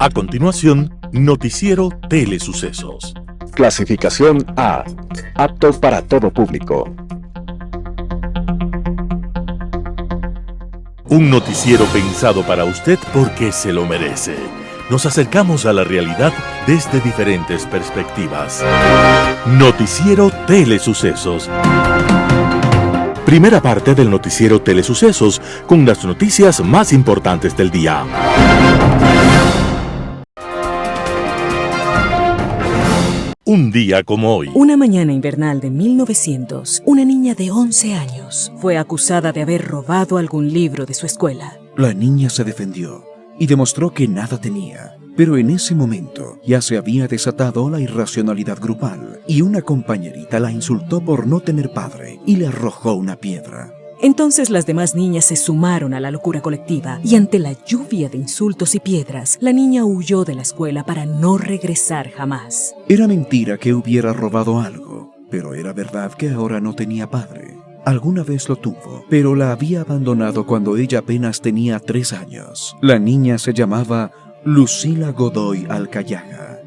A continuación, Noticiero Telesucesos. Clasificación A. Apto para todo público. Un noticiero pensado para usted porque se lo merece. Nos acercamos a la realidad desde diferentes perspectivas. Noticiero Telesucesos. Primera parte del Noticiero Telesucesos con las noticias más importantes del día. Un día como hoy. Una mañana invernal de 1900, una niña de 11 años fue acusada de haber robado algún libro de su escuela. La niña se defendió y demostró que nada tenía. Pero en ese momento ya se había desatado la irracionalidad grupal y una compañerita la insultó por no tener padre y le arrojó una piedra. Entonces las demás niñas se sumaron a la locura colectiva y ante la lluvia de insultos y piedras, la niña huyó de la escuela para no regresar jamás. Era mentira que hubiera robado algo, pero era verdad que ahora no tenía padre. Alguna vez lo tuvo, pero la había abandonado cuando ella apenas tenía 3 años. La niña se llamaba Lucila Godoy Alcayaga.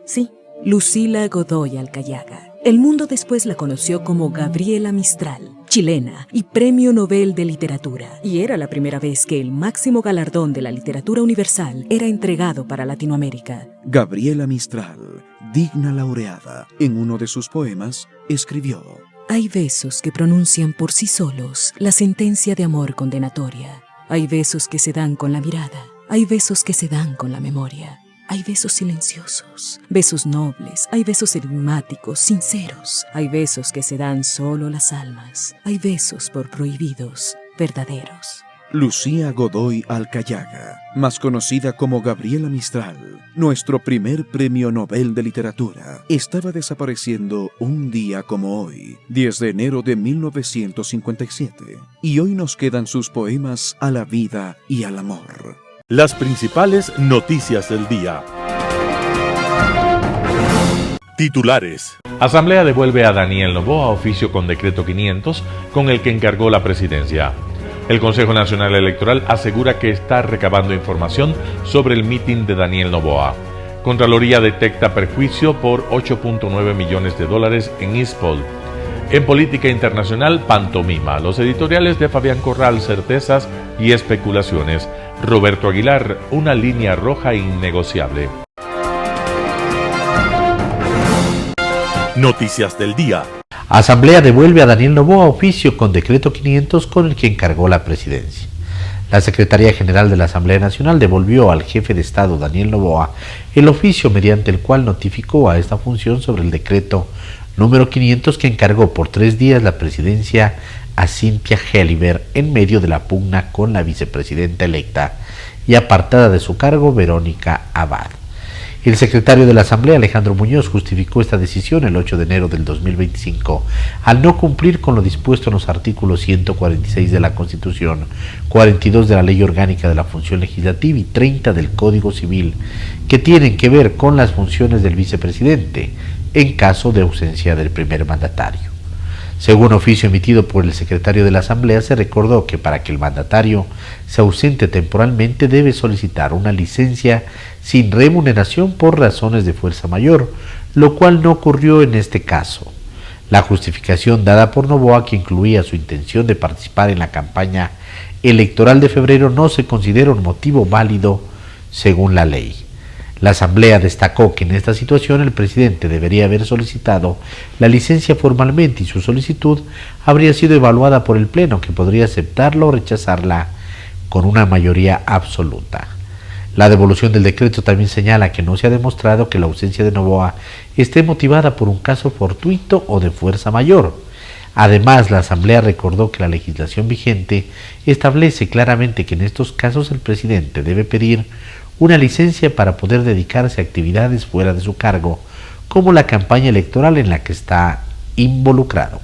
Sí, Lucila Godoy Alcayaga. El mundo después la conoció como Gabriela Mistral, chilena y Premio Nobel de Literatura. Y era la primera vez que el máximo galardón de la literatura universal era entregado para Latinoamérica. Gabriela Mistral, digna laureada, en uno de sus poemas, escribió: Hay besos que pronuncian por sí solos la sentencia de amor condenatoria. Hay besos que se dan con la mirada. Hay besos que se dan con la memoria. Hay besos silenciosos, besos nobles, hay besos enigmáticos, sinceros. Hay besos que se dan solo las almas. Hay besos por prohibidos, verdaderos. Lucía Godoy Alcayaga, más conocida como Gabriela Mistral, nuestro primer Premio Nobel de Literatura, estaba desapareciendo un día como hoy, 10 de enero de 1957. Y hoy nos quedan sus poemas a la vida y al amor. Las principales noticias del día. Titulares. Asamblea devuelve a Daniel Noboa oficio con decreto 500 con el que encargó la presidencia. El Consejo Nacional Electoral asegura que está recabando información sobre el mitin de Daniel Noboa. Contraloría detecta perjuicio por $8.9 millones en ISPOL. En política internacional, pantomima. Los editoriales de Fabián Corral, certezas y especulaciones. Roberto Aguilar, una línea roja innegociable. Noticias del día. Asamblea devuelve a Daniel Noboa oficio con decreto 500 con el que encargó la presidencia. La Secretaría General de la Asamblea Nacional devolvió al jefe de Estado, Daniel Noboa, el oficio mediante el cual notificó a esta función sobre el decreto número 500 que encargó por 3 días la presidencia a Cynthia Helliver en medio de la pugna con la vicepresidenta electa y apartada de su cargo Verónica Abad. El secretario de la Asamblea, Alejandro Muñoz, justificó esta decisión el 8 de enero del 2025 al no cumplir con lo dispuesto en los artículos 146 de la Constitución, 42 de la Ley Orgánica de la Función Legislativa y 30 del Código Civil, que tienen que ver con las funciones del vicepresidente en caso de ausencia del primer mandatario. Según oficio emitido por el secretario de la Asamblea, se recordó que para que el mandatario se ausente temporalmente debe solicitar una licencia sin remuneración por razones de fuerza mayor, lo cual no ocurrió en este caso. La justificación dada por Noboa, que incluía su intención de participar en la campaña electoral de febrero, no se considera un motivo válido según la ley. La Asamblea destacó que en esta situación el presidente debería haber solicitado la licencia formalmente y su solicitud habría sido evaluada por el Pleno, que podría aceptarla o rechazarla con una mayoría absoluta. La devolución del decreto también señala que no se ha demostrado que la ausencia de Noboa esté motivada por un caso fortuito o de fuerza mayor. Además, la Asamblea recordó que la legislación vigente establece claramente que en estos casos el presidente debe pedir una licencia para poder dedicarse a actividades fuera de su cargo, como la campaña electoral en la que está involucrado.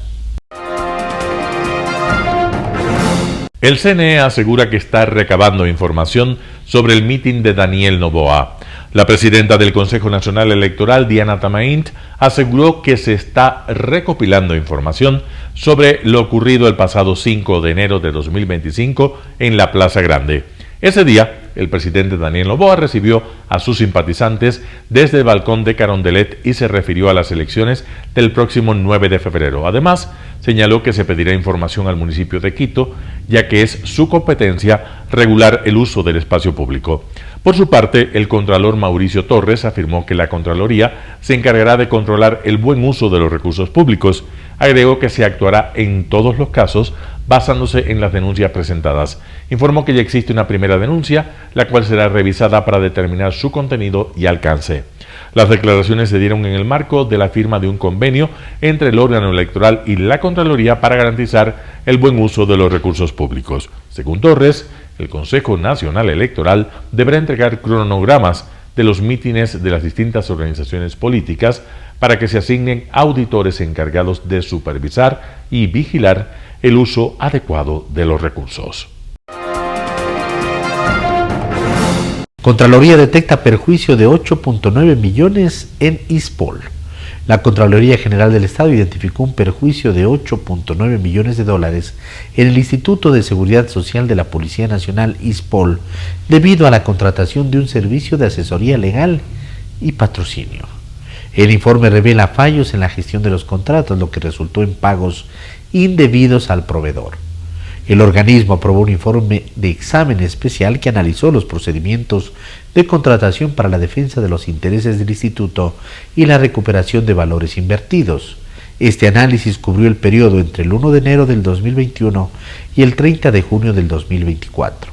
El CNE asegura que está recabando información sobre el mitin de Daniel Noboa. La presidenta del Consejo Nacional Electoral, Diana Tamaint, aseguró que se está recopilando información sobre lo ocurrido el pasado 5 de enero de 2025 en la Plaza Grande. Ese día, el presidente Daniel Noboa recibió a sus simpatizantes desde el balcón de Carondelet y se refirió a las elecciones del próximo 9 de febrero. Además, señaló que se pedirá información al municipio de Quito, ya que es su competencia regular el uso del espacio público. Por su parte, el contralor Mauricio Torres afirmó que la Contraloría se encargará de controlar el buen uso de los recursos públicos. Agregó que se actuará en todos los casos basándose en las denuncias presentadas. Informó que ya existe una primera denuncia, la cual será revisada para determinar su contenido y alcance. Las declaraciones se dieron en el marco de la firma de un convenio entre el órgano electoral y la Contraloría para garantizar el buen uso de los recursos públicos. Según Torres, el Consejo Nacional Electoral deberá entregar cronogramas de los mítines de las distintas organizaciones políticas para que se asignen auditores encargados de supervisar y vigilar el uso adecuado de los recursos. Contraloría detecta perjuicio de 8.9 millones en ISPOL. La Contraloría General del Estado identificó un perjuicio de 8.9 millones de dólares en el Instituto de Seguridad Social de la Policía Nacional ISPOL debido a la contratación de un servicio de asesoría legal y patrocinio. El informe revela fallos en la gestión de los contratos, lo que resultó en pagos indebidos al proveedor. El organismo aprobó un informe de examen especial que analizó los procedimientos de contratación para la defensa de los intereses del instituto y la recuperación de valores invertidos. Este análisis cubrió el periodo entre el 1 de enero del 2021 y el 30 de junio del 2024.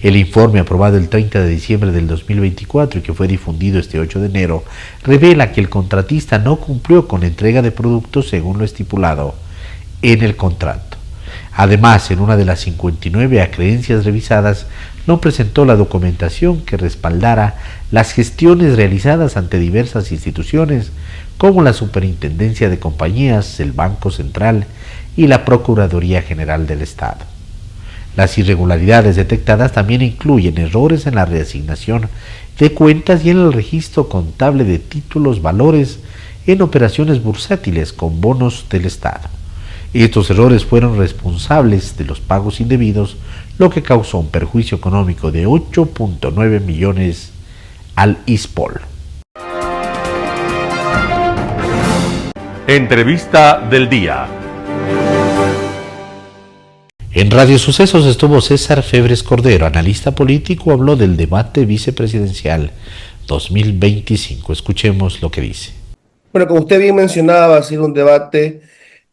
El informe aprobado el 30 de diciembre del 2024 y que fue difundido este 8 de enero revela que el contratista no cumplió con la entrega de productos según lo estipulado en el contrato. Además, en una de las 59 acreencias revisadas, no presentó la documentación que respaldara las gestiones realizadas ante diversas instituciones, como la Superintendencia de Compañías, el Banco Central y la Procuraduría General del Estado. Las irregularidades detectadas también incluyen errores en la reasignación de cuentas y en el registro contable de títulos, valores en operaciones bursátiles con bonos del Estado. Estos errores fueron responsables de los pagos indebidos, lo que causó un perjuicio económico de 8.9 millones al ISPOL. Entrevista del día. En Radio Sucesos estuvo César Febres Cordero, analista político, habló del debate vicepresidencial 2025. Escuchemos lo que dice. Bueno, como usted bien mencionaba, ha sido un debate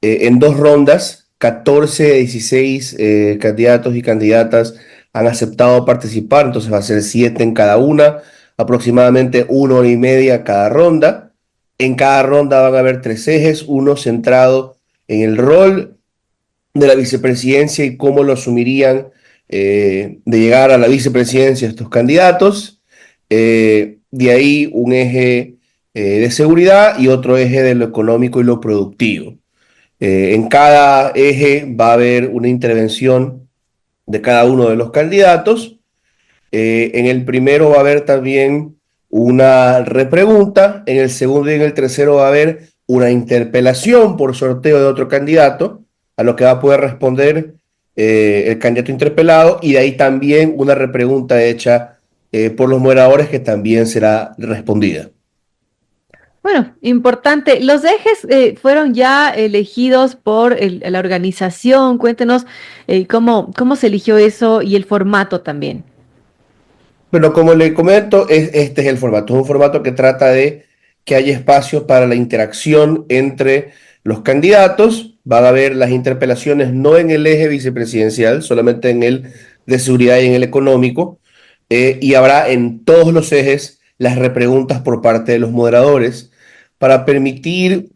en dos rondas. 14 de 16 candidatos y candidatas han aceptado participar, entonces va a ser 7 en cada una, aproximadamente 1 hora y media cada ronda. En cada ronda van a haber 3 ejes, uno centrado en el rol de la vicepresidencia y cómo lo asumirían de llegar a la vicepresidencia estos candidatos. De ahí un eje de seguridad y otro eje de lo económico y lo productivo. En cada eje va a haber una intervención de cada uno de los candidatos. En el primero va a haber también una repregunta, en el segundo y en el tercero va a haber una interpelación por sorteo de otro candidato, a lo que va a poder responder el candidato interpelado, y de ahí también una repregunta hecha por los moderadores que también será respondida. Bueno, importante. Los ejes fueron ya elegidos por la organización. Cuéntenos cómo se eligió eso y el formato también. Bueno, como le comento, este es el formato. Es un formato que trata de que haya espacio para la interacción entre los candidatos. Van a haber las interpelaciones no en el eje vicepresidencial, solamente en el de seguridad y en el económico. Y habrá en todos los ejes las repreguntas por parte de los moderadores, para permitir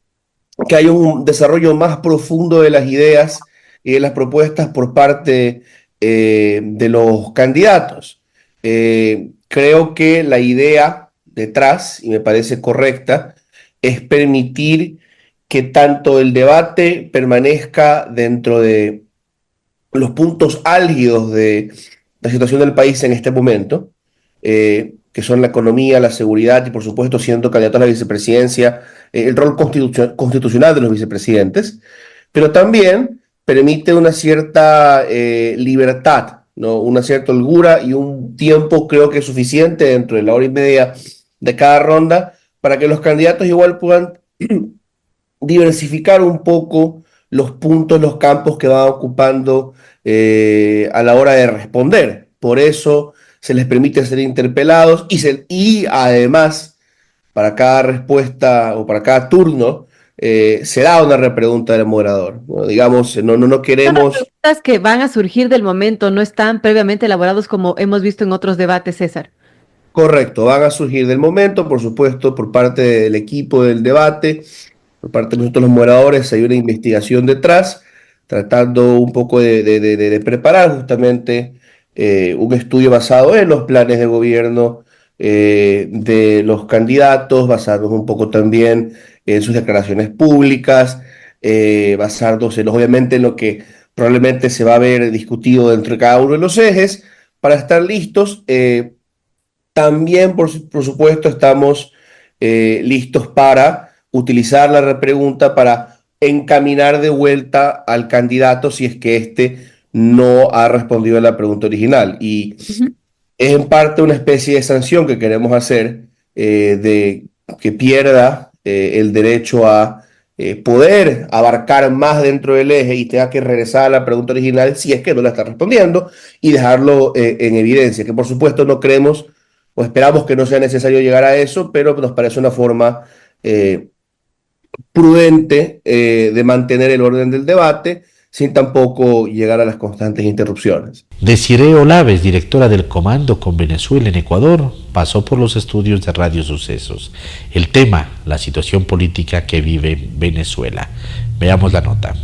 que haya un desarrollo más profundo de las ideas y de las propuestas por parte de los candidatos. Creo que la idea detrás, y me parece correcta, es permitir que tanto el debate permanezca dentro de los puntos álgidos de la situación del país en este momento, que son la economía, la seguridad y, por supuesto, siendo candidato a la vicepresidencia, el rol constitucional de los vicepresidentes, pero también permite una cierta libertad ¿no? Una cierta holgura y un tiempo creo que es suficiente dentro de la hora y media de cada ronda para que los candidatos igual puedan diversificar un poco los puntos, los campos que van ocupando a la hora de responder. Por eso se les permite ser interpelados y además para cada respuesta o para cada turno se da una repregunta del moderador. Bueno, digamos, no Son las queremos. preguntas que van a surgir del momento, no están previamente elaborados como hemos visto en otros debates, César. Correcto, van a surgir del momento, por supuesto, por parte del equipo del debate, por parte de nosotros los moderadores, hay una investigación detrás, tratando un poco de preparar justamente un estudio basado en los planes de gobierno de los candidatos, basados un poco también en sus declaraciones públicas, basándose obviamente en lo que probablemente se va a ver discutido dentro de cada uno de los ejes, para estar listos. También, por supuesto, estamos listos para utilizar la repregunta para encaminar de vuelta al candidato si es que éste no ha respondido a la pregunta original. Y Ujú. es en parte una especie de sanción que queremos hacer de que pierda el derecho a poder abarcar más dentro del eje y tenga que regresar a la pregunta original si es que no la está respondiendo y dejarlo en evidencia, que por supuesto no creemos o esperamos que no sea necesario llegar a eso, pero nos parece una forma prudente de mantener el orden del debate sin tampoco llegar a las constantes interrupciones. Desiree Olaves, directora del Comando con Venezuela en Ecuador, pasó por los estudios de Radio Sucesos. El tema, la situación política que vive Venezuela. Veamos la nota.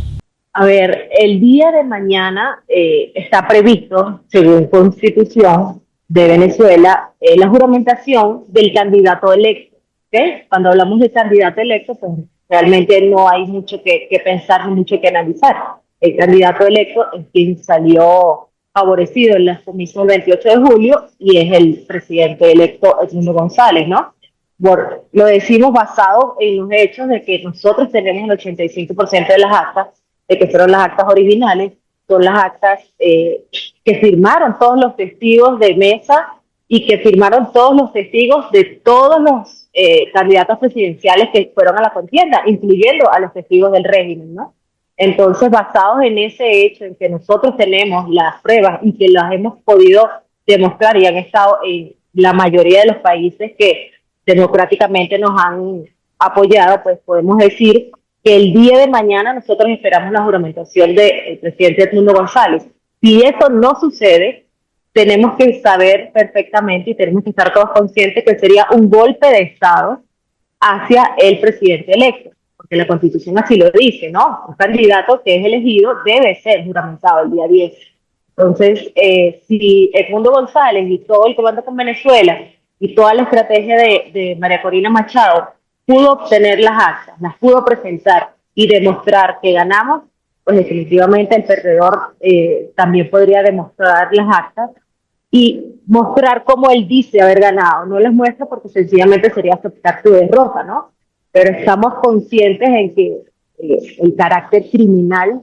A ver, el día de mañana está previsto, según Constitución de Venezuela, la juramentación del candidato electo. ¿Okay? Cuando hablamos de candidato electo, pues realmente no hay mucho que pensar ni mucho que analizar. El candidato electo es quien salió favorecido en las comicios el 28 de julio y es el presidente electo Edmundo González, ¿no? Lo decimos basado en los hechos de que nosotros tenemos el 85% de las actas, de que fueron las actas originales, son las actas que firmaron todos los testigos de mesa y que firmaron todos los testigos de todos los candidatos presidenciales que fueron a la contienda, incluyendo a los testigos del régimen, ¿no? Entonces, basados en ese hecho, en que nosotros tenemos las pruebas y que las hemos podido demostrar y han estado en la mayoría de los países que democráticamente nos han apoyado, pues podemos decir que el día de mañana nosotros esperamos la juramentación del presidente Edmundo González. Si eso no sucede, tenemos que saber perfectamente y tenemos que estar todos conscientes que sería un golpe de Estado hacia el presidente electo, porque la Constitución así lo dice, ¿no? Un candidato que es elegido debe ser juramentado el día 10. Entonces, si Edmundo González y todo el Comando con Venezuela y toda la estrategia de María Corina Machado pudo obtener las actas, las pudo presentar y demostrar que ganamos, pues definitivamente el perdedor también podría demostrar las actas y mostrar cómo él dice haber ganado. No les muestra porque sencillamente sería aceptar su derrota, ¿no? Pero estamos conscientes en que el carácter criminal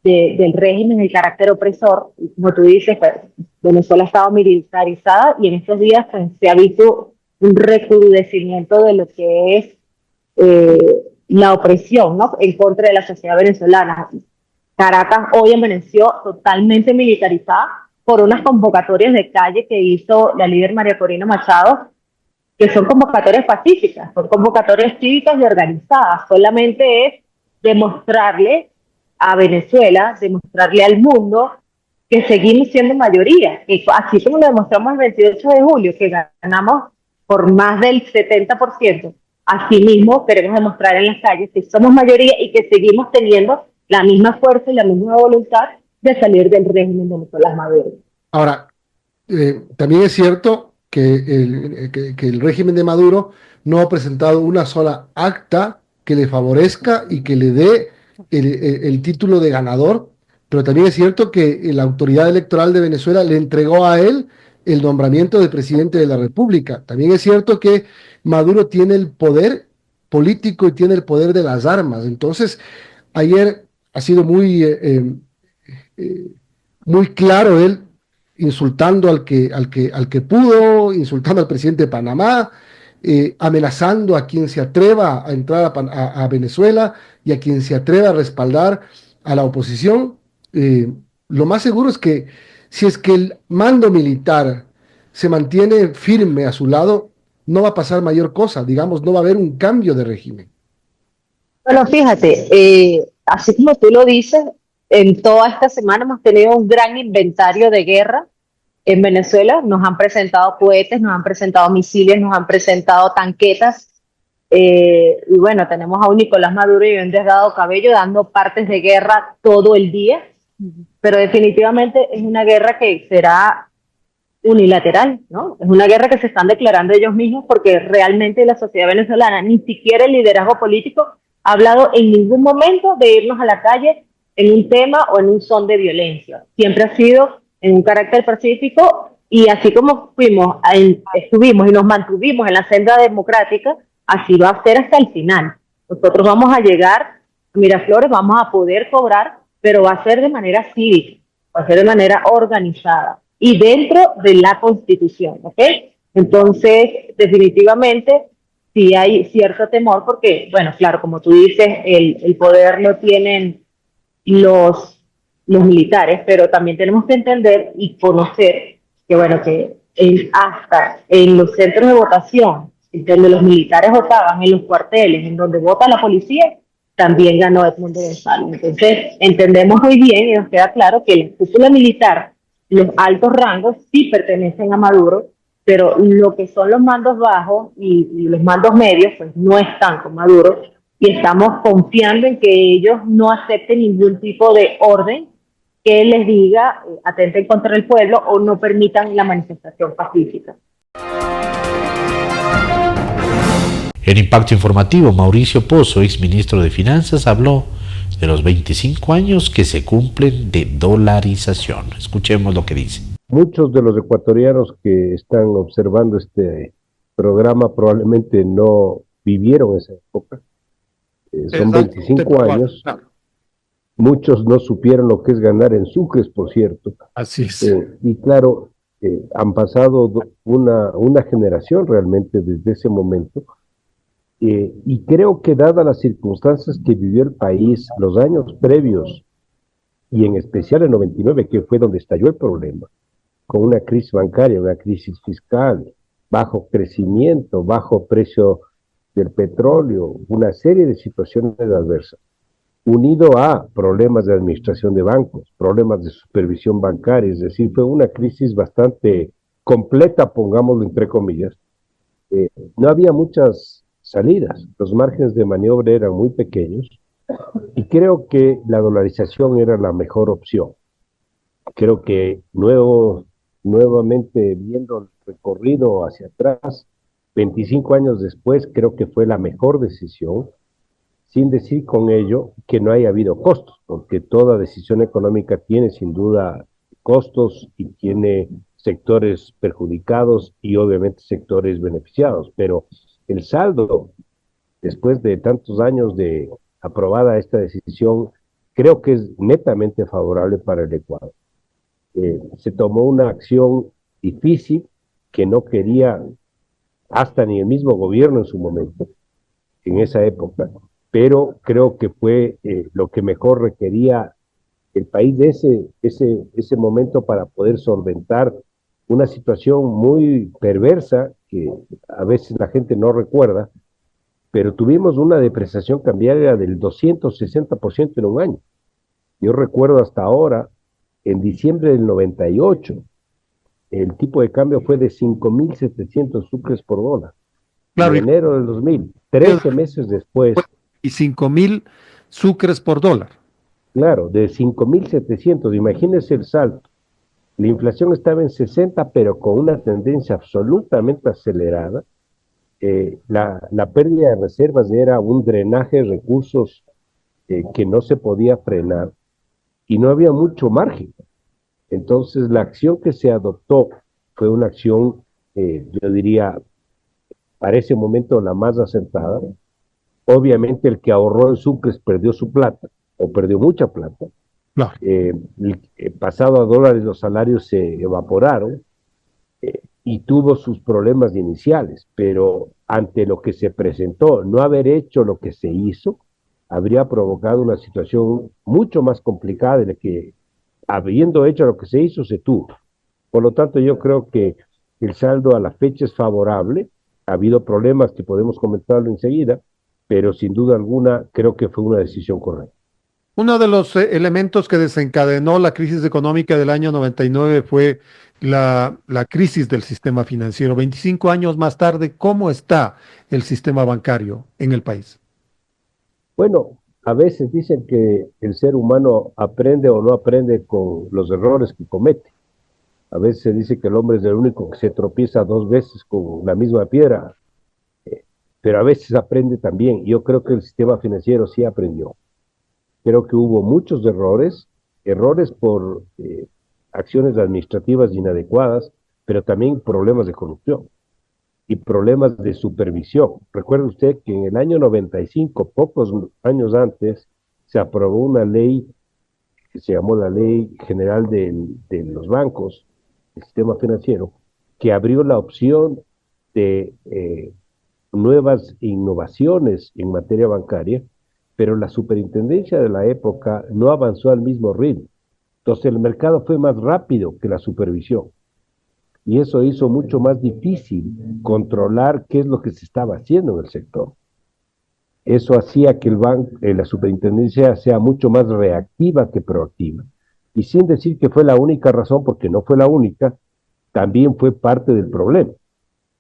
del régimen, el carácter opresor, como tú dices, pues, Venezuela ha estado militarizada y en estos días pues, se ha visto un recrudecimiento de lo que es la opresión, ¿no? En contra de la sociedad venezolana. Caracas hoy amaneció totalmente militarizada por unas convocatorias de calle que hizo la líder María Corina Machado, que son convocatorias pacíficas, son convocatorias cívicas y organizadas. Solamente es demostrarle a Venezuela, demostrarle al mundo que seguimos siendo mayoría, que así como lo demostramos el 28 de julio, que ganamos por más del 70%, asimismo queremos demostrar en las calles que somos mayoría y que seguimos teniendo la misma fuerza y la misma voluntad de salir del régimen de Nicolás Maduro. Ahora, también es cierto que el régimen de Maduro no ha presentado una sola acta que le favorezca y que le dé el título de ganador, pero también es cierto que la autoridad electoral de Venezuela le entregó a él el nombramiento de presidente de la República. También es cierto que Maduro tiene el poder político y tiene el poder de las armas. Entonces, ayer ha sido muy claro él insultando al que pudo, insultando al presidente de Panamá, amenazando a quien se atreva a entrar a Venezuela y a quien se atreva a respaldar a la oposición. Lo más seguro es que si es que el mando militar se mantiene firme a su lado, no va a pasar mayor cosa, digamos, no va a haber un cambio de régimen. Bueno, fíjate, así como tú lo dices, en toda esta semana hemos tenido un gran inventario de guerra en Venezuela. Nos han presentado cohetes, nos han presentado misiles, nos han presentado tanquetas. Y bueno, tenemos a un Nicolás Maduro y un Diosdado Cabello dando partes de guerra todo el día. Pero definitivamente es una guerra que será unilateral, ¿no? Es una guerra que se están declarando ellos mismos porque realmente la sociedad venezolana, ni siquiera el liderazgo político, ha hablado en ningún momento de irnos a la calle en un tema o en un son de violencia. Siempre ha sido en un carácter pacífico y así como estuvimos y nos mantuvimos en la senda democrática, así va a ser hasta el final. Nosotros vamos a llegar a Miraflores, vamos a poder cobrar, pero va a ser de manera cívica, va a ser de manera organizada y dentro de la Constitución, ¿ok? Entonces, definitivamente, sí hay cierto temor porque, bueno, claro, como tú dices, el poder lo tienen los militares, pero también tenemos que entender y conocer que, bueno, que hasta en los centros de votación, donde los militares votaban, en los cuarteles, en donde vota la policía, también ganó Edmundo González. Entonces, entendemos muy bien y nos queda claro que la cúpula militar, los altos rangos, sí pertenecen a Maduro, pero lo que son los mandos bajos y los mandos medios, pues no están con Maduro y estamos confiando en que ellos no acepten ningún tipo de orden que les diga atenten contra el pueblo o no permitan la manifestación pacífica. En Impacto Informativo, Mauricio Pozo, exministro de Finanzas, habló de los 25 años que se cumplen de dolarización. Escuchemos lo que dice. Muchos de los ecuatorianos que están observando este programa probablemente no vivieron esa época. Son 25 años. Muchos no supieron lo que es ganar en sucres, por cierto. Así es. Y claro, han pasado una generación realmente desde ese momento. Y creo que dadas las circunstancias que vivió el país los años previos, y en especial el 99, que fue donde estalló el problema, con una crisis bancaria, una crisis fiscal, bajo crecimiento, bajo precio del petróleo, una serie de situaciones adversas, unido a problemas de administración de bancos, problemas de supervisión bancaria, es decir, fue una crisis bastante completa, pongámoslo entre comillas. No había muchas salidas, los márgenes de maniobra eran muy pequeños y creo que la dolarización era la mejor opción. Creo que nuevamente viendo el recorrido hacia atrás, 25 años después, creo que fue la mejor decisión, sin decir con ello que no haya habido costos, porque toda decisión económica tiene sin duda costos y tiene sectores perjudicados y obviamente sectores beneficiados, pero el saldo, después de tantos años de aprobada esta decisión, creo que es netamente favorable para el Ecuador. Se tomó una acción difícil que no quería hasta ni el mismo gobierno en su momento, en esa época, pero creo que fue lo que mejor requería el país de ese momento para poder solventar una situación muy perversa que a veces la gente no recuerda, pero tuvimos una depreciación cambiaria del 260% en un año. Yo recuerdo hasta ahora, en diciembre del 98, el tipo de cambio fue de 5.700 sucres por dólar. Claro, en enero del 2000, 13 meses después. Y 5.000 sucres por dólar. Claro, de 5.700, imagínense el salto. La inflación estaba en 60, pero con una tendencia absolutamente acelerada. La pérdida de reservas era un drenaje de recursos que no se podía frenar y no había mucho margen. Entonces, la acción que se adoptó fue una acción, yo diría, para ese momento la más acertada. Obviamente, el que ahorró en sucres perdió su plata, o perdió mucha plata, Claro. Pasado a dólares los salarios se evaporaron y tuvo sus problemas iniciales, pero ante lo que se presentó, no haber hecho lo que se hizo, habría provocado una situación mucho más complicada de la que, habiendo hecho lo que se hizo, se tuvo. Por lo tanto, yo creo que el saldo a la fecha es favorable. Ha habido problemas que podemos comentarlo enseguida, pero sin duda alguna creo que fue una decisión correcta. Uno de los elementos que desencadenó la crisis económica del año 99 fue la crisis del sistema financiero. 25 años más tarde, ¿cómo está el sistema bancario en el país? Bueno, a veces dicen que el ser humano aprende o no aprende con los errores que comete. A veces se dice que el hombre es el único que se tropieza 2 veces con la misma piedra, pero a veces aprende también. Yo creo que el sistema financiero sí aprendió. Creo que hubo muchos errores por acciones administrativas inadecuadas, pero también problemas de corrupción y problemas de supervisión. Recuerde usted que en el año 95, pocos años antes, se aprobó una ley que se llamó la Ley General de los Bancos, el sistema financiero, que abrió la opción de nuevas innovaciones en materia bancaria, pero la superintendencia de la época no avanzó al mismo ritmo. Entonces el mercado fue más rápido que la supervisión. Y eso hizo mucho más difícil controlar qué es lo que se estaba haciendo en el sector. Eso hacía que la superintendencia sea mucho más reactiva que proactiva. Y sin decir que fue la única razón, porque no fue la única, también fue parte del problema.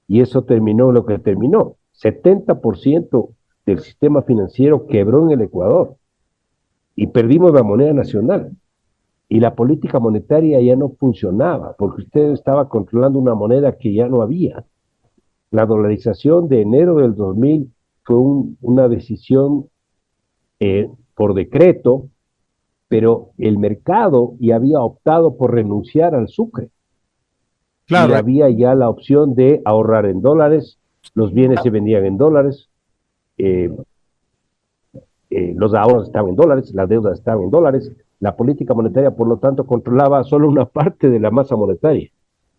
Y eso terminó lo que terminó. 70% del sistema financiero quebró en el Ecuador y perdimos la moneda nacional. Y la política monetaria ya no funcionaba, porque usted estaba controlando una moneda que ya no había. La dolarización de enero del 2000 fue una decisión por decreto, pero el mercado ya había optado por renunciar al sucre. Claro. Y había ya la opción de ahorrar en dólares, los bienes se vendían en dólares, los ahorros estaban en dólares, las deudas estaban en dólares. La política monetaria, por lo tanto, controlaba solo una parte de la masa monetaria.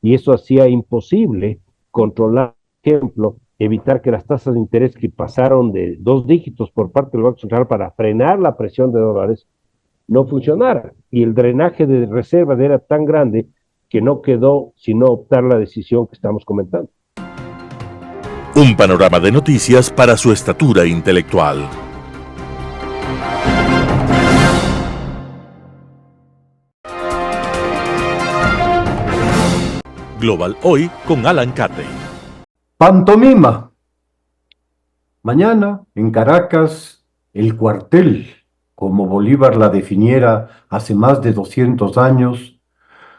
Y eso hacía imposible controlar, por ejemplo, evitar que las tasas de interés que pasaron de 2 dígitos por parte del Banco Central para frenar la presión de dólares no funcionara. Y el drenaje de reservas era tan grande que no quedó sino optar la decisión que estamos comentando. Un panorama de noticias para su estatura intelectual. Global Hoy con Alan Catey. Pantomima. Mañana, en Caracas, el cuartel, como Bolívar la definiera hace más de 200 años,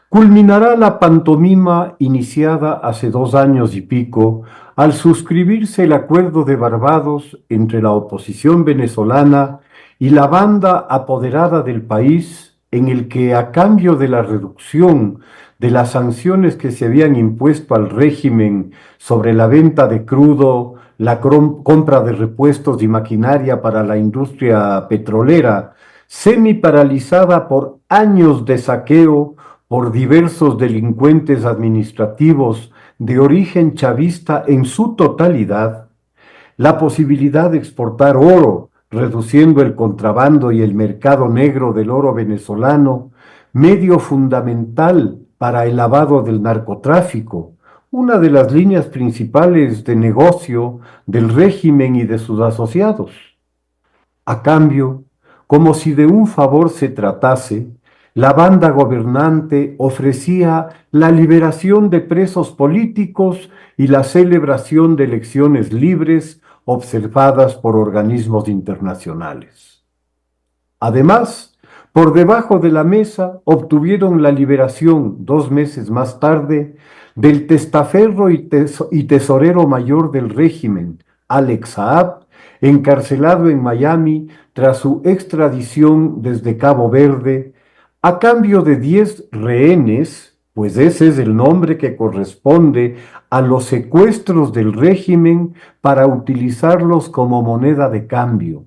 culminará la pantomima iniciada hace 2 años y pico al suscribirse el Acuerdo de Barbados entre la oposición venezolana y la banda apoderada del país, en el que, a cambio de la reducción de las sanciones que se habían impuesto al régimen sobre la venta de crudo, la compra de repuestos y maquinaria para la industria petrolera, semi-paralizada por años de saqueo por diversos delincuentes administrativos de origen chavista en su totalidad, la posibilidad de exportar oro, reduciendo el contrabando y el mercado negro del oro venezolano, medio fundamental para el lavado del narcotráfico, una de las líneas principales de negocio del régimen y de sus asociados. A cambio, como si de un favor se tratase, la banda gobernante ofrecía la liberación de presos políticos y la celebración de elecciones libres observadas por organismos internacionales. Además, por debajo de la mesa obtuvieron la liberación 2 meses más tarde del testaferro y tesorero mayor del régimen, Alex Saab, encarcelado en Miami tras su extradición desde Cabo Verde, a cambio de 10 rehenes, pues ese es el nombre que corresponde a los secuestros del régimen para utilizarlos como moneda de cambio,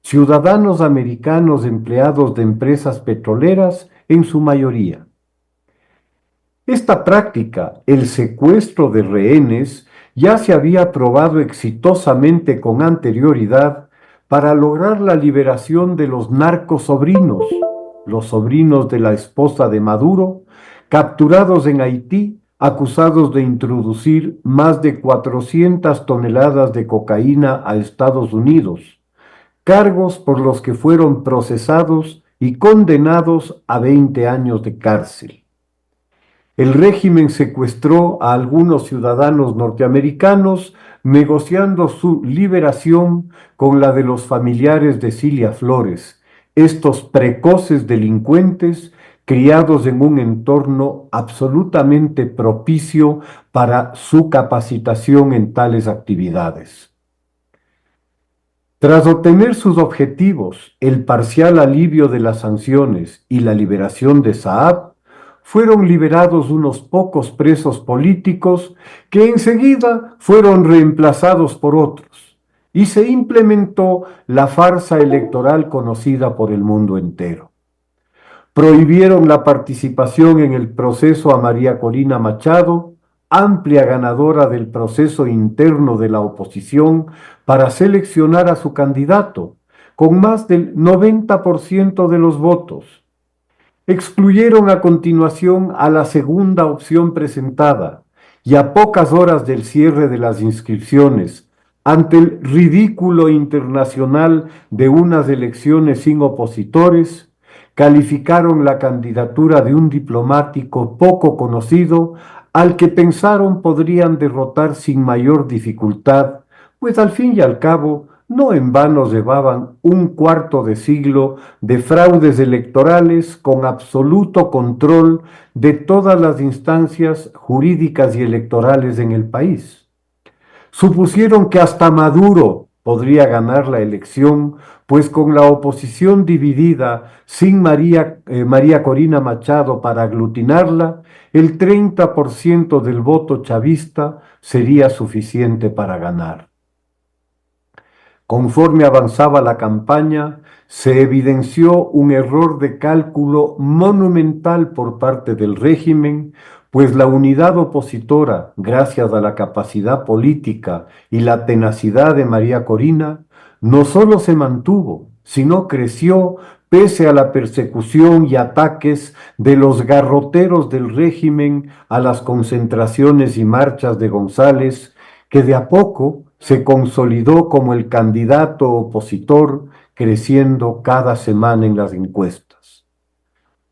ciudadanos americanos empleados de empresas petroleras en su mayoría. Esta práctica, el secuestro de rehenes, ya se había probado exitosamente con anterioridad para lograr la liberación de los narcosobrinos, los sobrinos de la esposa de Maduro, capturados en Haití, acusados de introducir más de 400 toneladas de cocaína a Estados Unidos, cargos por los que fueron procesados y condenados a 20 años de cárcel. El régimen secuestró a algunos ciudadanos norteamericanos, negociando su liberación con la de los familiares de Cilia Flores, estos precoces delincuentes criados en un entorno absolutamente propicio para su capacitación en tales actividades. Tras obtener sus objetivos, el parcial alivio de las sanciones y la liberación de Saab, fueron liberados unos pocos presos políticos que enseguida fueron reemplazados por otros, y se implementó la farsa electoral conocida por el mundo entero. Prohibieron la participación en el proceso a María Corina Machado, amplia ganadora del proceso interno de la oposición, para seleccionar a su candidato, con más del 90% de los votos. Excluyeron a continuación a la segunda opción presentada, y a pocas horas del cierre de las inscripciones, ante el ridículo internacional de unas elecciones sin opositores, calificaron la candidatura de un diplomático poco conocido al que pensaron podrían derrotar sin mayor dificultad, pues al fin y al cabo no en vano llevaban un cuarto de siglo de fraudes electorales con absoluto control de todas las instancias jurídicas y electorales en el país. Supusieron que hasta Maduro podría ganar la elección, pues con la oposición dividida, sin María Corina Machado para aglutinarla, el 30% del voto chavista sería suficiente para ganar. Conforme avanzaba la campaña, se evidenció un error de cálculo monumental por parte del régimen, pues la unidad opositora, gracias a la capacidad política y la tenacidad de María Corina, no solo se mantuvo, sino creció pese a la persecución y ataques de los garroteros del régimen a las concentraciones y marchas de González, que de a poco se consolidó como el candidato opositor, creciendo cada semana en las encuestas.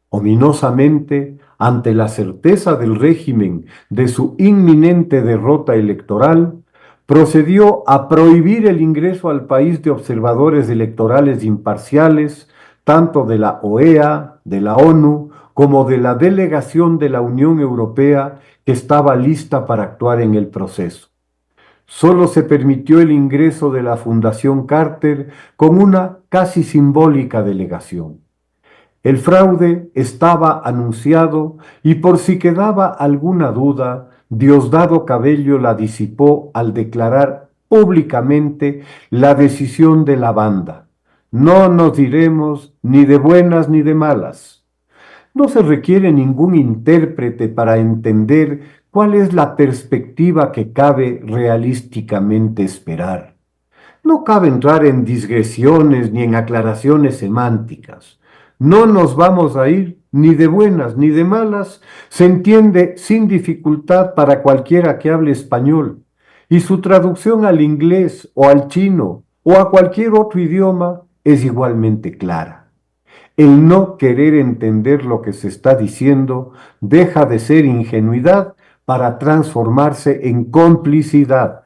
Ominosamente, ante la certeza del régimen de su inminente derrota electoral, procedió a prohibir el ingreso al país de observadores electorales imparciales, tanto de la OEA, de la ONU, como de la delegación de la Unión Europea que estaba lista para actuar en el proceso. Solo se permitió el ingreso de la Fundación Carter con una casi simbólica delegación. El fraude estaba anunciado y por si quedaba alguna duda, Diosdado Cabello la disipó al declarar públicamente la decisión de la banda. No nos diremos ni de buenas ni de malas. No se requiere ningún intérprete para entender cuál es la perspectiva que cabe realísticamente esperar. No cabe entrar en digresiones ni en aclaraciones semánticas. No nos vamos a ir ni de buenas ni de malas, se entiende sin dificultad para cualquiera que hable español, y su traducción al inglés o al chino o a cualquier otro idioma es igualmente clara. El no querer entender lo que se está diciendo deja de ser ingenuidad para transformarse en complicidad.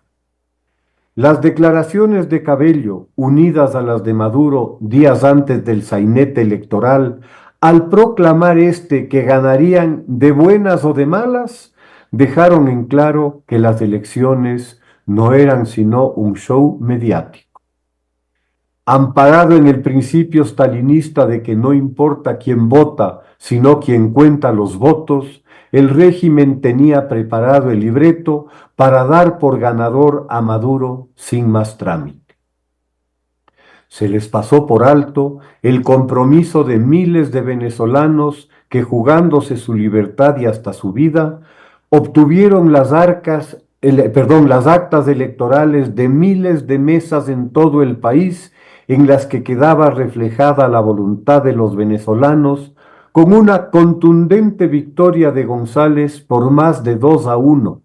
Las declaraciones de Cabello, unidas a las de Maduro días antes del sainete electoral, al proclamar que ganarían de buenas o de malas, dejaron en claro que las elecciones no eran sino un show mediático. Amparado en el principio stalinista de que no importa quién vota, sino quien cuenta los votos, el régimen tenía preparado el libreto para dar por ganador a Maduro sin más trámite. Se les pasó por alto el compromiso de miles de venezolanos que, jugándose su libertad y hasta su vida, obtuvieron las actas electorales de miles de mesas en todo el país, en las que quedaba reflejada la voluntad de los venezolanos, con una contundente victoria de González por más de 2-1,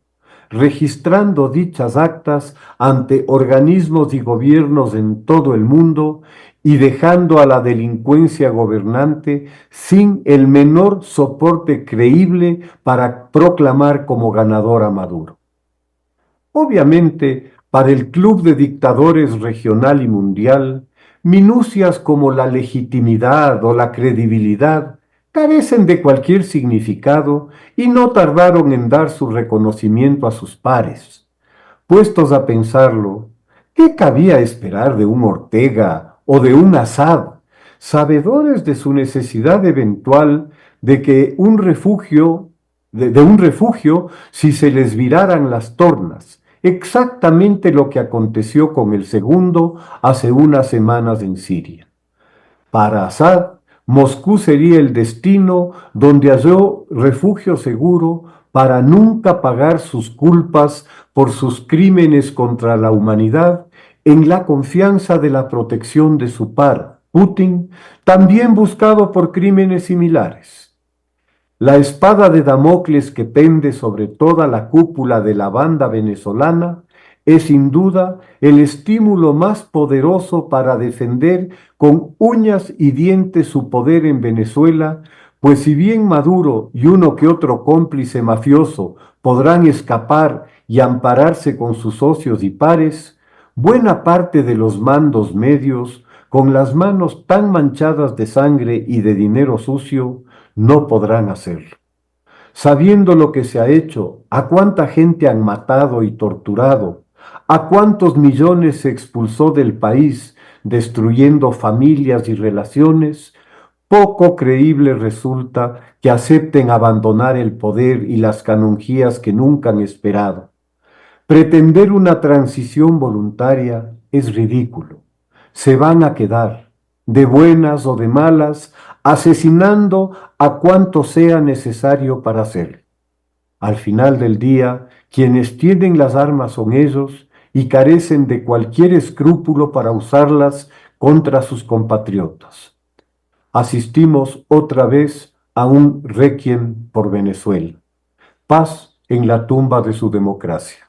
registrando dichas actas ante organismos y gobiernos en todo el mundo y dejando a la delincuencia gobernante sin el menor soporte creíble para proclamar como ganador a Maduro. Obviamente, para el Club de Dictadores regional y mundial, minucias como la legitimidad o la credibilidad carecen de cualquier significado y no tardaron en dar su reconocimiento a sus pares. Puestos a pensarlo, ¿qué cabía esperar de un Ortega o de un Assad, sabedores de su necesidad eventual de un refugio si se les viraran las tornas? Exactamente lo que aconteció con el segundo hace unas semanas en Siria. Para Assad, Moscú sería el destino donde halló refugio seguro para nunca pagar sus culpas por sus crímenes contra la humanidad, en la confianza de la protección de su par, Putin, también buscado por crímenes similares. La espada de Damocles que pende sobre toda la cúpula de la banda venezolana es sin duda el estímulo más poderoso para defender con uñas y dientes su poder en Venezuela, pues si bien Maduro y uno que otro cómplice mafioso podrán escapar y ampararse con sus socios y pares, buena parte de los mandos medios, con las manos tan manchadas de sangre y de dinero sucio, no podrán hacerlo. Sabiendo lo que se ha hecho, a cuánta gente han matado y torturado, a cuántos millones se expulsó del país, destruyendo familias y relaciones, poco creíble resulta que acepten abandonar el poder y las canonjías que nunca han esperado. Pretender una transición voluntaria es ridículo. Se van a quedar, de buenas o de malas, asesinando a cuanto sea necesario para hacerlo. Al final del día, quienes tienen las armas son ellos y carecen de cualquier escrúpulo para usarlas contra sus compatriotas. Asistimos otra vez a un requiem por Venezuela. Paz en la tumba de su democracia.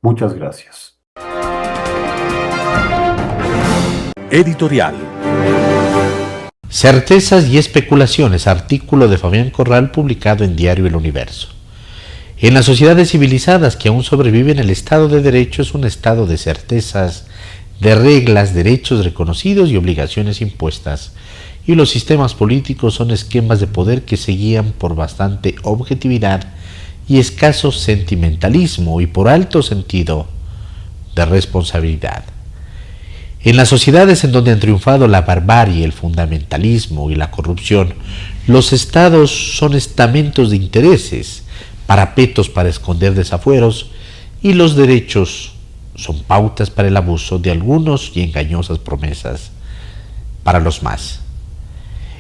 Muchas gracias. Editorial. Certezas y especulaciones, artículo de Fabián Corral publicado en Diario El Universo. En las sociedades civilizadas que aún sobreviven, el Estado de Derecho es un estado de certezas, de reglas, derechos reconocidos y obligaciones impuestas, y los sistemas políticos son esquemas de poder que se guían por bastante objetividad y escaso sentimentalismo y por alto sentido de responsabilidad. En las sociedades en donde han triunfado la barbarie, el fundamentalismo y la corrupción, los estados son estamentos de intereses, parapetos para esconder desafueros, y los derechos son pautas para el abuso de algunos y engañosas promesas para los más.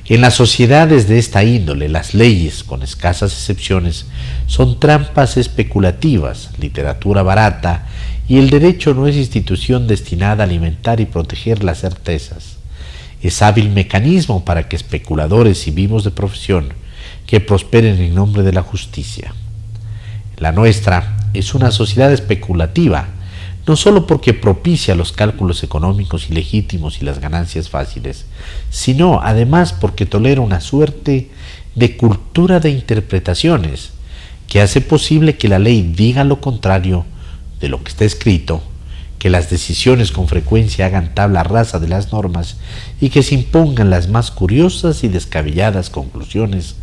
En las sociedades de esta índole, las leyes, con escasas excepciones, son trampas especulativas, literatura barata, y el derecho no es institución destinada a alimentar y proteger las certezas. Es hábil mecanismo para que especuladores y vivos de profesión que prosperen en nombre de la justicia. La nuestra es una sociedad especulativa, no solo porque propicia los cálculos económicos ilegítimos y las ganancias fáciles, sino además porque tolera una suerte de cultura de interpretaciones que hace posible que la ley diga lo contrario de lo que está escrito, que las decisiones con frecuencia hagan tabla rasa de las normas y que se impongan las más curiosas y descabelladas conclusiones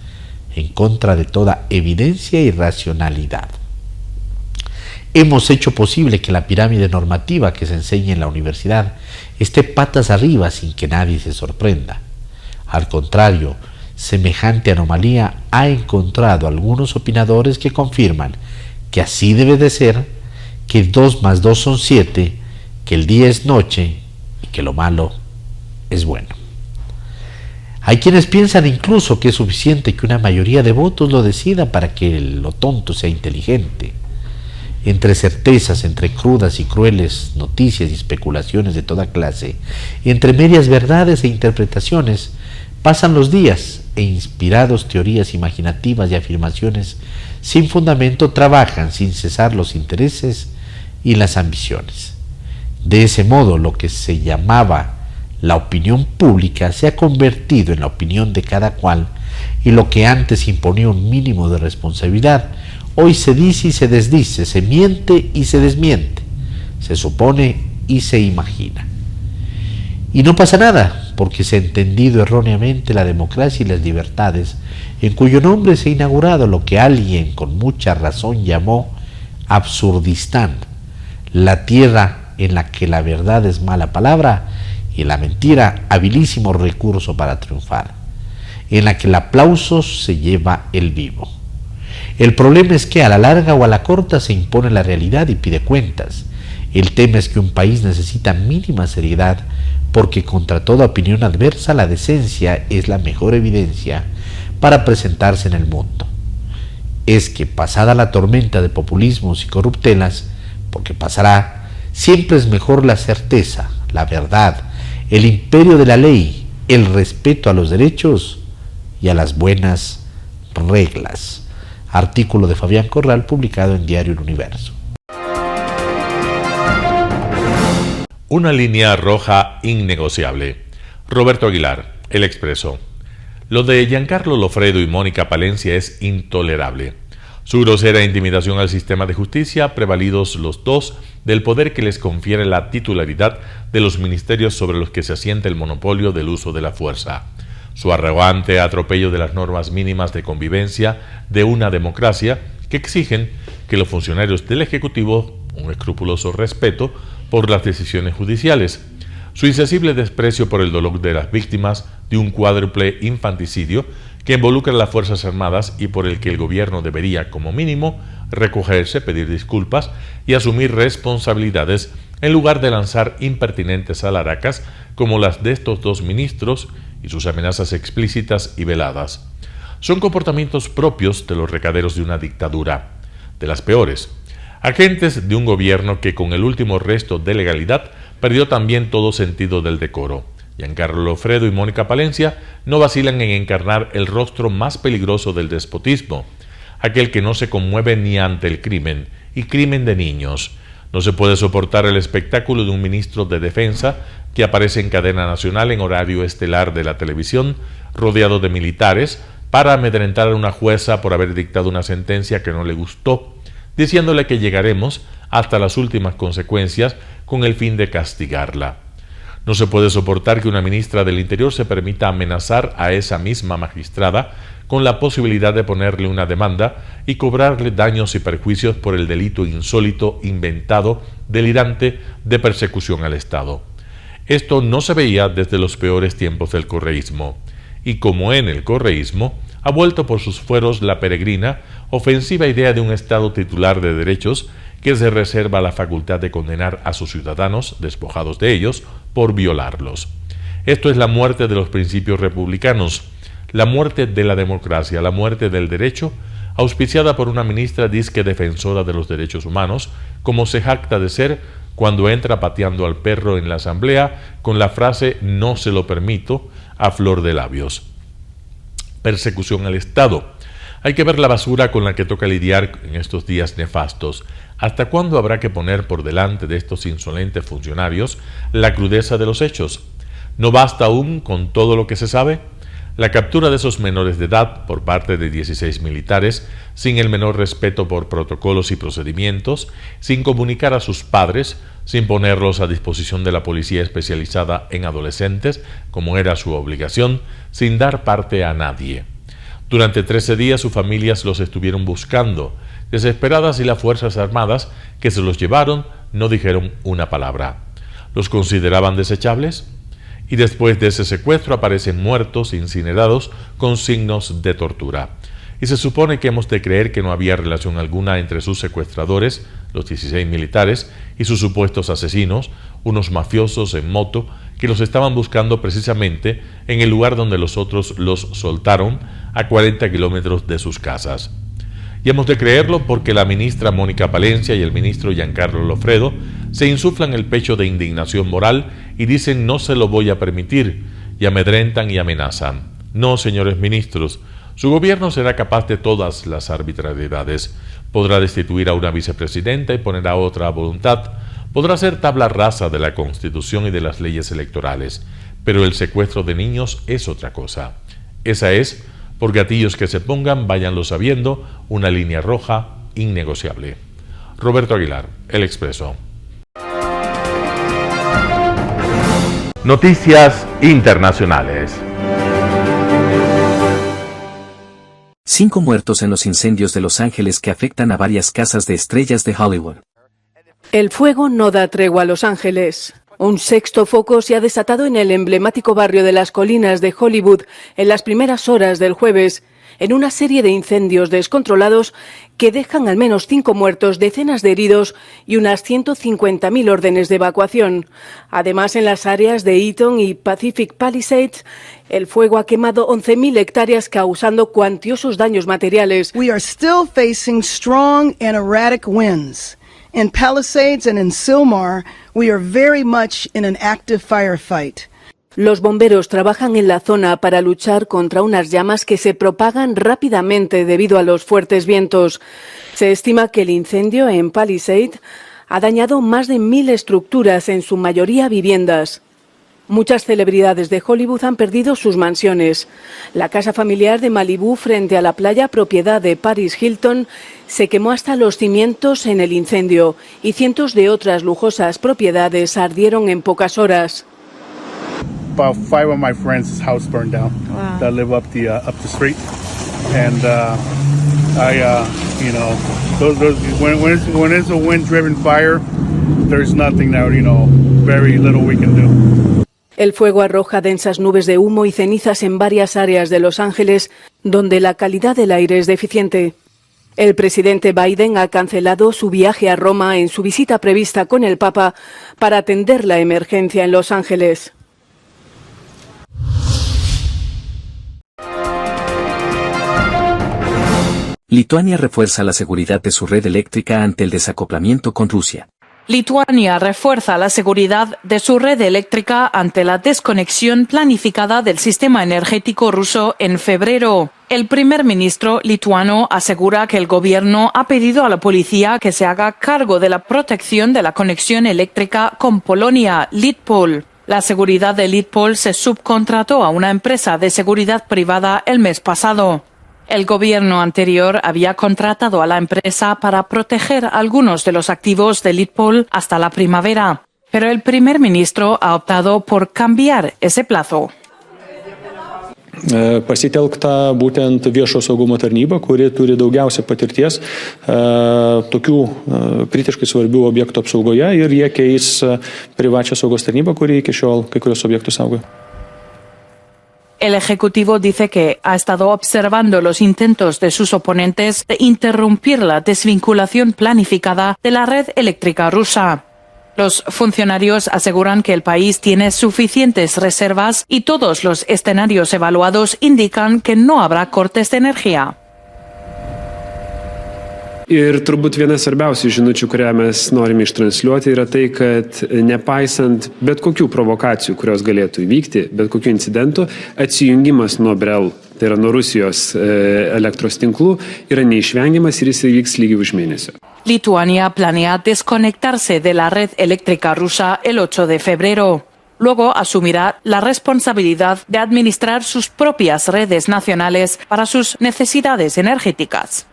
en contra de toda evidencia y racionalidad. Hemos hecho posible que la pirámide normativa que se enseña en la universidad esté patas arriba sin que nadie se sorprenda. Al contrario, semejante anomalía ha encontrado algunos opinadores que confirman que así debe de ser, que 2 más 2 son 7, que el día es noche y que lo malo es bueno. Hay quienes piensan incluso que es suficiente que una mayoría de votos lo decida para que lo tonto sea inteligente. Entre certezas, entre crudas y crueles noticias y especulaciones de toda clase, entre medias verdades e interpretaciones, pasan los días e inspirados teorías imaginativas y afirmaciones sin fundamento trabajan sin cesar los intereses y las ambiciones. De ese modo, lo que se llamaba la opinión pública se ha convertido en la opinión de cada cual, y lo que antes imponía un mínimo de responsabilidad, hoy se dice y se desdice, se miente y se desmiente, se supone y se imagina. Y no pasa nada, porque se ha entendido erróneamente la democracia y las libertades, en cuyo nombre se ha inaugurado lo que alguien con mucha razón llamó Absurdistán, la tierra en la que la verdad es mala palabra y la mentira habilísimo recurso para triunfar, en la que el aplauso se lleva el vivo. El problema es que a la larga o a la corta se impone la realidad y pide cuentas. El tema es que un país necesita mínima seriedad, porque contra toda opinión adversa la decencia es la mejor evidencia para presentarse en el mundo. Es que pasada la tormenta de populismos y corruptelas, porque pasará, siempre es mejor la certeza, la verdad, el imperio de la ley, el respeto a los derechos y a las buenas reglas. Artículo de Fabián Corral publicado en Diario El Universo. Una línea roja innegociable. Roberto Aguilar, El Expreso. Lo de Giancarlo Lofredo y Mónica Palencia es intolerable. Su grosera intimidación al sistema de justicia, prevalidos los dos del poder que les confiere la titularidad de los ministerios sobre los que se asienta el monopolio del uso de la fuerza. Su arrogante atropello de las normas mínimas de convivencia de una democracia que exigen que los funcionarios del Ejecutivo un escrupuloso respeto por las decisiones judiciales. Su insensible desprecio por el dolor de las víctimas de un cuádruple infanticidio que involucra a las Fuerzas Armadas y por el que el gobierno debería, como mínimo, recogerse, pedir disculpas y asumir responsabilidades en lugar de lanzar impertinentes alaracas como las de estos dos ministros y sus amenazas explícitas y veladas. Son comportamientos propios de los recaderos de una dictadura, de las peores, agentes de un gobierno que con el último resto de legalidad perdió también todo sentido del decoro. Giancarlo Lofredo y Mónica Palencia no vacilan en encarnar el rostro más peligroso del despotismo, aquel que no se conmueve ni ante el crimen, y crimen de niños. No se puede soportar el espectáculo de un ministro de Defensa que aparece en cadena nacional en horario estelar de la televisión, rodeado de militares, para amedrentar a una jueza por haber dictado una sentencia que no le gustó, diciéndole que llegaremos hasta las últimas consecuencias con el fin de castigarla. No se puede soportar que una ministra del Interior se permita amenazar a esa misma magistrada con la posibilidad de ponerle una demanda y cobrarle daños y perjuicios por el delito insólito, inventado, delirante de persecución al Estado. Esto no se veía desde los peores tiempos del correísmo, y como en el correísmo, ha vuelto por sus fueros la peregrina, ofensiva idea de un Estado titular de derechos que se reserva la facultad de condenar a sus ciudadanos, despojados de ellos, por violarlos. Esto es la muerte de los principios republicanos, la muerte de la democracia, la muerte del derecho, auspiciada por una ministra disque defensora de los derechos humanos, como se jacta de ser cuando entra pateando al perro en la asamblea con la frase «no se lo permito» a flor de labios. Persecución al Estado. Hay que ver la basura con la que toca lidiar en estos días nefastos. ¿Hasta cuándo habrá que poner por delante de estos insolentes funcionarios la crudeza de los hechos? ¿No basta aún con todo lo que se sabe? La captura de esos menores de edad por parte de 16 militares, sin el menor respeto por protocolos y procedimientos, sin comunicar a sus padres, sin ponerlos a disposición de la policía especializada en adolescentes, como era su obligación, sin dar parte a nadie. Durante 13 días sus familias los estuvieron buscando, desesperadas, y las Fuerzas Armadas que se los llevaron no dijeron una palabra. ¿Los consideraban desechables? Y después de ese secuestro aparecen muertos, incinerados, con signos de tortura. Y se supone que hemos de creer que no había relación alguna entre sus secuestradores, los 16 militares, y sus supuestos asesinos, unos mafiosos en moto, que los estaban buscando precisamente en el lugar donde los otros los soltaron, a 40 kilómetros de sus casas. Y hemos de creerlo porque la ministra Mónica Palencia y el ministro Giancarlo Lofredo se insuflan el pecho de indignación moral y dicen no se lo voy a permitir, y amedrentan y amenazan. No, señores ministros, su gobierno será capaz de todas las arbitrariedades. Podrá destituir a una vicepresidenta y poner a otra a voluntad. Podrá ser tabla rasa de la Constitución y de las leyes electorales. Pero el secuestro de niños es otra cosa. Esa es, por gatillos que se pongan, váyanlo sabiendo, una línea roja innegociable. Roberto Aguilar, El Expreso. Noticias internacionales. 5 muertos en los incendios de Los Ángeles que afectan a varias casas de estrellas de Hollywood. El fuego no da tregua a Los Ángeles. Un sexto foco se ha desatado en el emblemático barrio de las colinas de Hollywood en las primeras horas del jueves, en una serie de incendios descontrolados que dejan al menos 5 muertos, decenas de heridos y unas 150.000 órdenes de evacuación. Además, en las áreas de Eaton y Pacific Palisades, el fuego ha quemado 11.000 hectáreas, causando cuantiosos daños materiales. We are still facing strong and erratic winds. In Palisades and in Sylmar, we are very much in an active firefight. Los bomberos trabajan en la zona para luchar contra unas llamas que se propagan rápidamente debido a los fuertes vientos. Se estima que el incendio en Palisades ha dañado más de 1.000 estructuras, en su mayoría viviendas. Muchas celebridades de Hollywood han perdido sus mansiones. La casa familiar de Malibú, frente a la playa, propiedad de Paris Hilton, se quemó hasta los cimientos en el incendio y cientos de otras lujosas propiedades ardieron en pocas horas. About 5 of my friends' house burned down. Wow. That live up the street, and when it's a wind-driven fire, there's nothing that very little we can do. El fuego arroja densas nubes de humo y cenizas en varias áreas de Los Ángeles, donde la calidad del aire es deficiente. El presidente Biden ha cancelado su viaje a Roma en su visita prevista con el Papa para atender la emergencia en Los Ángeles. Lituania refuerza la seguridad de su red eléctrica ante el desacoplamiento con Rusia. Lituania refuerza la seguridad de su red eléctrica ante la desconexión planificada del sistema energético ruso en febrero. El primer ministro lituano asegura que el gobierno ha pedido a la policía que se haga cargo de la protección de la conexión eléctrica con Polonia, Litpol. La seguridad de Litpol se subcontrató a una empresa de seguridad privada el mes pasado. El gobierno anterior había contratado a la empresa para proteger algunos de los activos de Litpol hasta la primavera, pero el primer ministro ha optado por cambiar ese plazo. Pasitelkta būtent viešo saugumo tarnyba, kuri turi daugiausia patirties tokių kritiškai svarbių objektų apsaugoje, ir jie keis privačią saugos tarnybą, kuri iki šiol kai kurios objektus saugo. El Ejecutivo dice que ha estado observando los intentos de sus oponentes de interrumpir la desvinculación planificada de la red eléctrica rusa. Los funcionarios aseguran que el país tiene suficientes reservas y todos los escenarios evaluados indican que no habrá cortes de energía. Ir turbūt viena svarbiausių žinučių, kurią mes norime ištransliuoti, yra tai, kad nepaisant bet kokių provokacijų, kurios galėtų įvykti, bet kokių incidentų, atsijungimas nuo Brel, tai yra nuo Rusijos elektros tinklų, yra neišvengiamas ir jis įvyks lygiai už mėnesio. Lituania planea desconectarse de la red eléctrica rusa el 8 de febrero. Luego asumirá la responsabilidad de administrar sus propias redes nacionales para sus necesidades energéticas.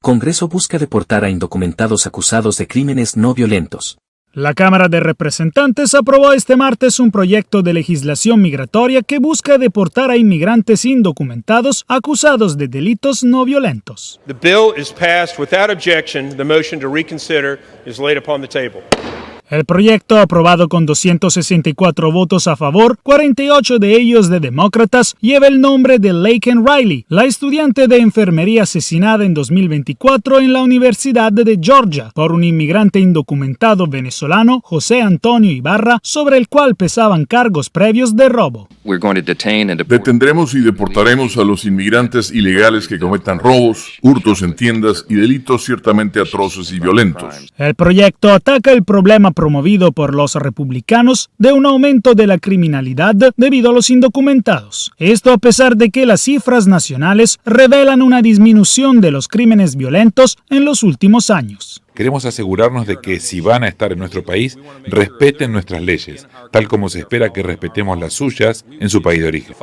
Congreso busca deportar a indocumentados acusados de crímenes no violentos. La Cámara de Representantes aprobó este martes un proyecto de legislación migratoria que busca deportar a inmigrantes indocumentados acusados de delitos no violentos. The bill is passed without objection. The motion to reconsider is laid upon the table. El proyecto, aprobado con 264 votos a favor, 48 de ellos de demócratas, lleva el nombre de Laken Riley, la estudiante de enfermería asesinada en 2024 en la Universidad de Georgia por un inmigrante indocumentado venezolano, José Antonio Ibarra, sobre el cual pesaban cargos previos de robo. Detendremos y deportaremos a los inmigrantes ilegales que cometan robos, hurtos en tiendas y delitos ciertamente atroces y violentos. El proyecto ataca el problema promovido por los republicanos de un aumento de la criminalidad debido a los indocumentados. Esto a pesar de que las cifras nacionales revelan una disminución de los crímenes violentos en los últimos años. Queremos asegurarnos de que si van a estar en nuestro país, respeten nuestras leyes, tal como se espera que respetemos las suyas en su país de origen.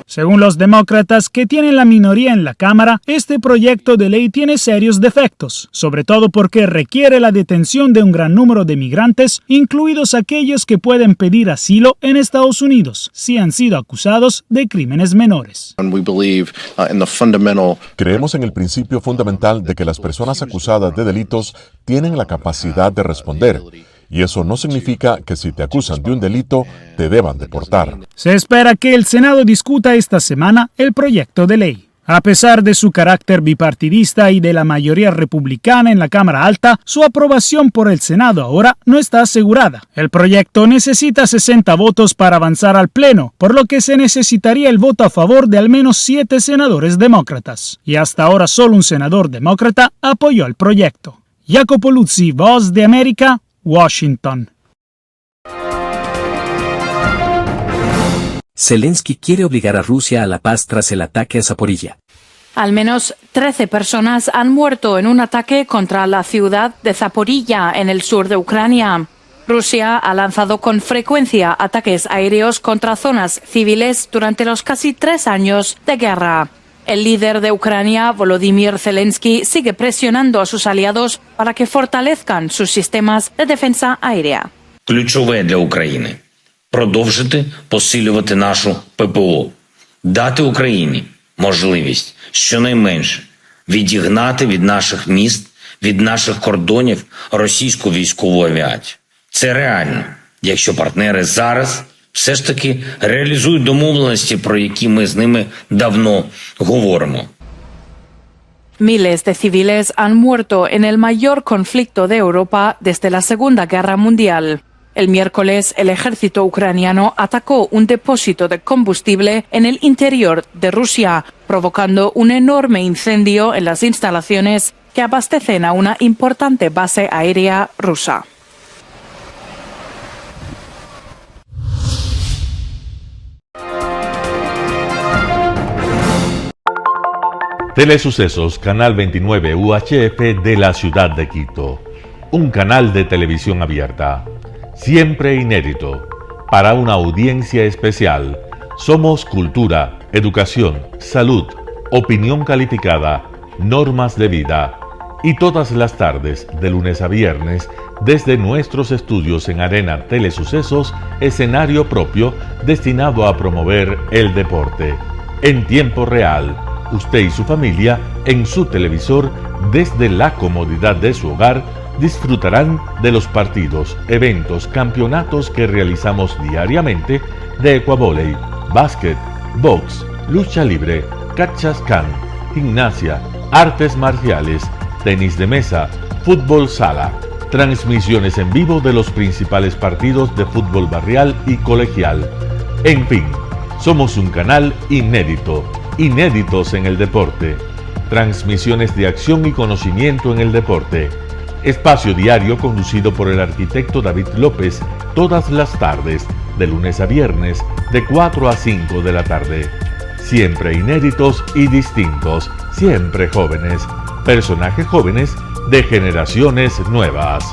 Según los demócratas, que tienen la minoría en la Cámara, este proyecto de ley tiene serios defectos, sobre todo porque requiere la detención de un gran número de migrantes, incluidos aquellos que pueden pedir asilo en Estados Unidos, si han sido acusados de crímenes menores. Creemos en el principio fundamental de que las personas acusadas de delitos tienen la capacidad de responder, y eso no significa que si te acusan de un delito te deban deportar. Se espera que el Senado discuta esta semana el proyecto de ley. A pesar de su carácter bipartidista y de la mayoría republicana en la Cámara Alta, su aprobación por el Senado ahora no está asegurada. El proyecto necesita 60 votos para avanzar al Pleno, por lo que se necesitaría el voto a favor de al menos 7 senadores demócratas. Y hasta ahora solo un senador demócrata apoyó el proyecto. Jacopo Luzzi, Voz de América, Washington. Zelensky quiere obligar a Rusia a la paz tras el ataque a Zaporilla. Al menos 13 personas han muerto en un ataque contra la ciudad de Zaporilla, en el sur de Ucrania. Rusia ha lanzado con frecuencia ataques aéreos contra zonas civiles durante los casi 3 años de guerra. El líder de Ucrania, Volodymyr Zelensky, sigue presionando a sus aliados para que fortalezcan sus sistemas de defensa aérea. Ключове для України – продовжити посилювати нашу ППО, дати Україні можливість щонайменше відігнати від наших міст, від наших кордонів російську військову авіацію. Це реально, якщо партнери зараз все ж таки реалізують домовленості, про які ми з ними давно говоримо. Miles de civiles han muerto en el mayor conflicto de Europa desde la Segunda Guerra Mundial. El miércoles, el ejército ucraniano atacó un depósito de combustible en el interior de Rusia, provocando un enorme incendio en las instalaciones que abastecen a una importante base aérea rusa. Telesucesos, Canal 29 UHF de la ciudad de Quito. Un canal de televisión abierta. Siempre inédito. Para una audiencia especial. Somos cultura, educación, salud, opinión calificada, normas de vida. Y todas las tardes, de lunes a viernes, desde nuestros estudios en Arena Telesucesos, escenario propio destinado a promover el deporte. En tiempo real. Usted y su familia, en su televisor, desde la comodidad de su hogar, disfrutarán de los partidos, eventos, campeonatos que realizamos diariamente de ecuavóley, básquet, box, lucha libre, cachascán, gimnasia, artes marciales, tenis de mesa, fútbol sala, transmisiones en vivo de los principales partidos de fútbol barrial y colegial. En fin, somos un canal inédito. Inéditos en el deporte, transmisiones de acción y conocimiento en el deporte, espacio diario conducido por el arquitecto David López todas las tardes, de lunes a viernes, de 4 a 5 de la tarde. Siempre inéditos y distintos, siempre jóvenes, personajes jóvenes de generaciones nuevas.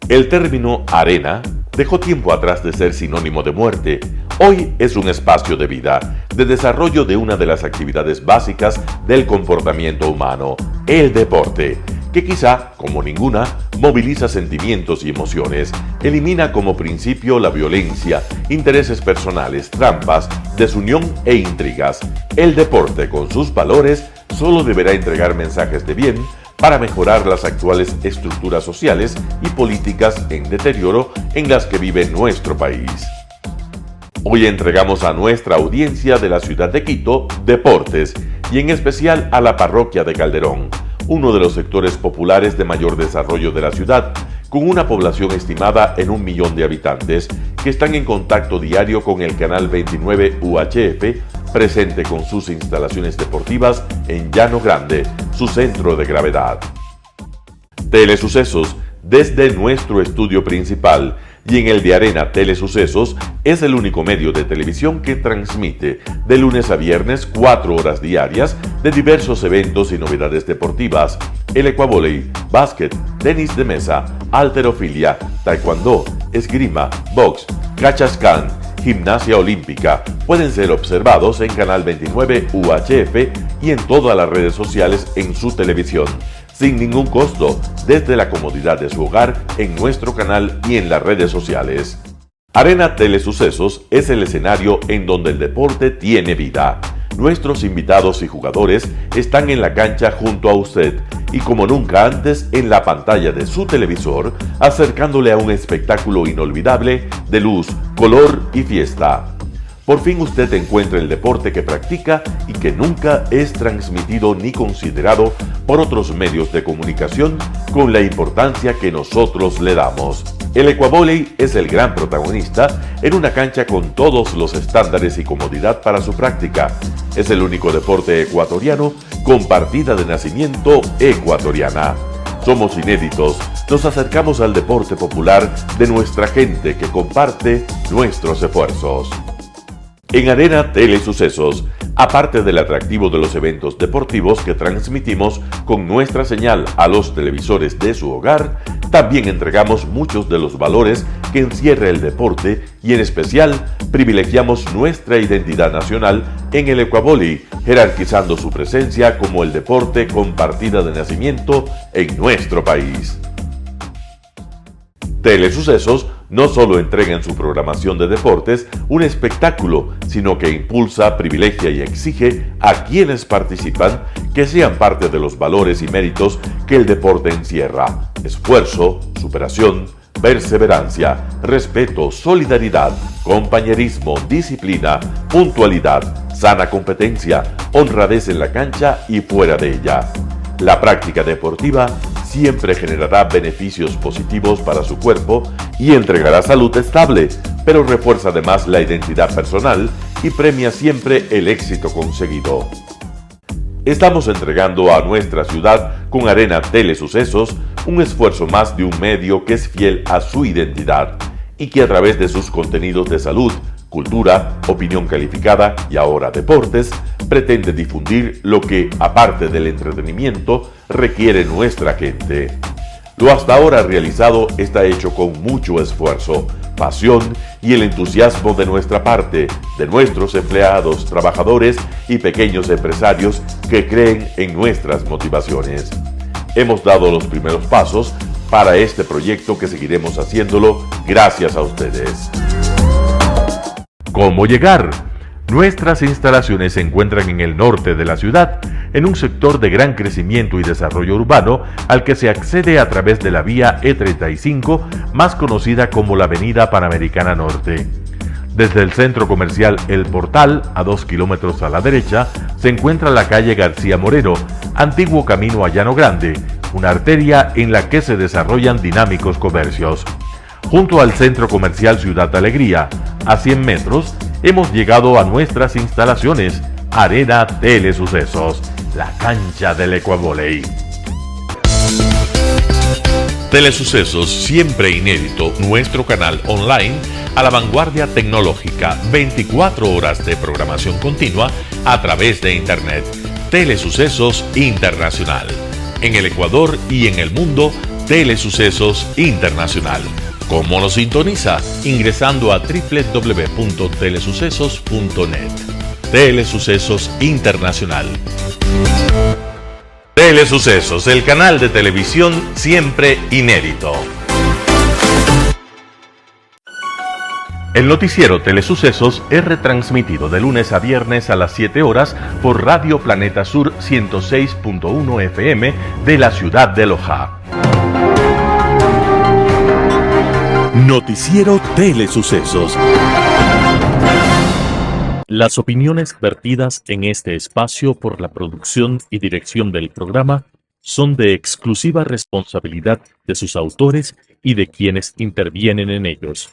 El término arena dejó tiempo atrás de ser sinónimo de muerte. Hoy es un espacio de vida, de desarrollo de una de las actividades básicas del comportamiento humano, el deporte, que quizá, como ninguna, moviliza sentimientos y emociones, elimina como principio la violencia, intereses personales, trampas, desunión e intrigas. El deporte, con sus valores, solo deberá entregar mensajes de bien para mejorar las actuales estructuras sociales y políticas en deterioro en las que vive nuestro país. Hoy entregamos a nuestra audiencia de la ciudad de Quito deportes y en especial a la parroquia de Calderón, uno de los sectores populares de mayor desarrollo de la ciudad, con una población estimada en 1 millón de habitantes que están en contacto diario con el canal 29 UHF, presente con sus instalaciones deportivas en Llano Grande, su centro de gravedad. Telesucesos, desde nuestro estudio principal y en el de Arena Telesucesos, es el único medio de televisión que transmite de lunes a viernes 4 horas diarias de diversos eventos y novedades deportivas: el ecuavóley, básquet, tenis de mesa, halterofilia, taekwondo, esgrima, box, cachascán, gimnasia olímpica. Pueden ser observados en Canal 29 UHF y en todas las redes sociales en su televisión, sin ningún costo, desde la comodidad de su hogar, en nuestro canal y en las redes sociales. Arena Telesucesos es el escenario en donde el deporte tiene vida. Nuestros invitados y jugadores están en la cancha junto a usted y como nunca antes en la pantalla de su televisor, acercándole a un espectáculo inolvidable de luz, color y fiesta. Por fin usted encuentra el deporte que practica y que nunca es transmitido ni considerado por otros medios de comunicación con la importancia que nosotros le damos. El ecuavóley es el gran protagonista en una cancha con todos los estándares y comodidad para su práctica. Es el único deporte ecuatoriano con partida de nacimiento ecuatoriana. Somos inéditos, nos acercamos al deporte popular de nuestra gente que comparte nuestros esfuerzos. En Arena Telesucesos, aparte del atractivo de los eventos deportivos que transmitimos con nuestra señal a los televisores de su hogar, también entregamos muchos de los valores que encierra el deporte y en especial privilegiamos nuestra identidad nacional en el ecuavóley, jerarquizando su presencia como el deporte con partida de nacimiento en nuestro país. Telesucesos no solo entrega en su programación de deportes un espectáculo, sino que impulsa, privilegia y exige a quienes participan que sean parte de los valores y méritos que el deporte encierra: esfuerzo, superación, perseverancia, respeto, solidaridad, compañerismo, disciplina, puntualidad, sana competencia, honradez en la cancha y fuera de ella. La práctica deportiva siempre generará beneficios positivos para su cuerpo y entregará salud estable, pero refuerza además la identidad personal y premia siempre el éxito conseguido. Estamos entregando a nuestra ciudad con Arena Telesucesos un esfuerzo más de un medio que es fiel a su identidad y que a través de sus contenidos de salud, cultura, opinión calificada y ahora deportes, pretende difundir lo que, aparte del entretenimiento, requiere nuestra gente. Lo hasta ahora realizado está hecho con mucho esfuerzo, pasión y el entusiasmo de nuestra parte, de nuestros empleados, trabajadores y pequeños empresarios que creen en nuestras motivaciones. Hemos dado los primeros pasos para este proyecto que seguiremos haciéndolo gracias a ustedes. ¿Cómo llegar? Nuestras instalaciones se encuentran en el norte de la ciudad, en un sector de gran crecimiento y desarrollo urbano al que se accede a través de la vía E35, más conocida como la Avenida Panamericana Norte. Desde el centro comercial El Portal, a 2 kilómetros a la derecha, se encuentra la calle García Moreno, antiguo camino a Llano Grande, una arteria en la que se desarrollan dinámicos comercios. Junto al centro comercial Ciudad Alegría, a 100 metros, hemos llegado a nuestras instalaciones, Arena Telesucesos, la cancha del ecuavóley. Telesucesos, siempre inédito, nuestro canal online a la vanguardia tecnológica, 24 horas de programación continua a través de Internet. Telesucesos Internacional. En el Ecuador y en el mundo, Telesucesos Internacional. ¿Cómo nos sintoniza? Ingresando a www.telesucesos.net. Telesucesos Internacional. Telesucesos, el canal de televisión siempre inédito. El noticiero Telesucesos es retransmitido de lunes a viernes a las 7 horas por Radio Planeta Sur 106.1 FM de la ciudad de Loja. Noticiero Telesucesos. Las opiniones vertidas en este espacio por la producción y dirección del programa son de exclusiva responsabilidad de sus autores y de quienes intervienen en ellos.